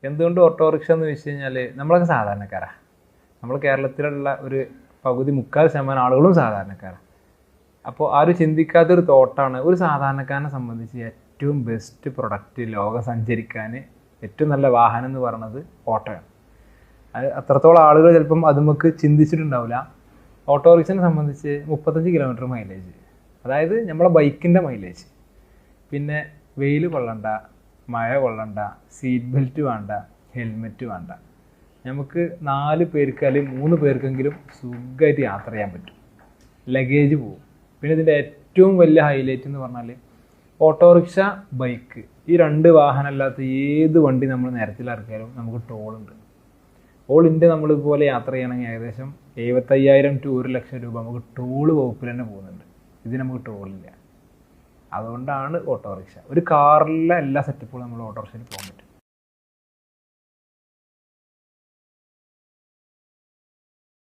എന്തുകൊണ്ട് ഓട്ടോറിക്ഷ എന്ന് വെച്ച് കഴിഞ്ഞാൽ നമ്മളൊക്കെ സാധാരണക്കാരാണ്. നമ്മൾ കേരളത്തിലുള്ള ഒരു പകുതി 3/4% ആളുകളും സാധാരണക്കാരാണ്. അപ്പോൾ ആരും ചിന്തിക്കാത്തൊരു തോട്ടാണ് ഒരു സാധാരണക്കാരനെ സംബന്ധിച്ച് ഏറ്റവും ബെസ്റ്റ് പ്രൊഡക്റ്റ് ലോകം സഞ്ചരിക്കാൻ ഏറ്റവും നല്ല വാഹനം എന്ന് പറയുന്നത് ഓട്ടോയാണ്. അത് അത്രത്തോളം ആളുകൾ ചിലപ്പം അത് നമുക്ക് ചിന്തിച്ചിട്ടുണ്ടാവില്ല. ഓട്ടോറിക്ഷനെ സംബന്ധിച്ച് 35 കിലോമീറ്റർ മൈലേജ്, അതായത് നമ്മളെ ബൈക്കിൻ്റെ മൈലേജ്. പിന്നെ വെയിൽ കൊള്ളണ്ട, മഴ കൊള്ളണ്ട, സീറ്റ് ബെൽറ്റ് വേണ്ട, ഹെൽമെറ്റ് വേണ്ട. നമുക്ക് 4 പേർക്ക് അല്ലെങ്കിൽ 3 പേർക്കെങ്കിലും സുഖമായിട്ട് യാത്ര ചെയ്യാൻ പറ്റും. ലഗേജ് പോവും. പിന്നെ ഇതിൻ്റെ ഏറ്റവും വലിയ ഹൈലൈറ്റ് എന്ന് പറഞ്ഞാൽ ഓട്ടോറിക്ഷ, ബൈക്ക്, ഈ 2 വാഹനമല്ലാത്ത ഏത് വണ്ടി നമ്മൾ നിരത്തിലിറക്കിയാലും നമുക്ക് ടോളുണ്ട്. ഓൾ ഇന്ത്യ നമ്മളിതുപോലെ യാത്ര ചെയ്യണമെങ്കിൽ ഏകദേശം 75,000 to 1,00,000 രൂപ നമുക്ക് ടോള് വകുപ്പിൽ തന്നെ പോകുന്നുണ്ട്. ഇത് നമുക്ക് ടോളില്ല. അതുകൊണ്ടാണ് ഓട്ടോറിക്ഷ. ഒരു കാറിലെ എല്ലാ സെറ്റപ്പുകളും നമ്മൾ ഓട്ടോറിക്ഷയിൽ പോകാൻ പറ്റും.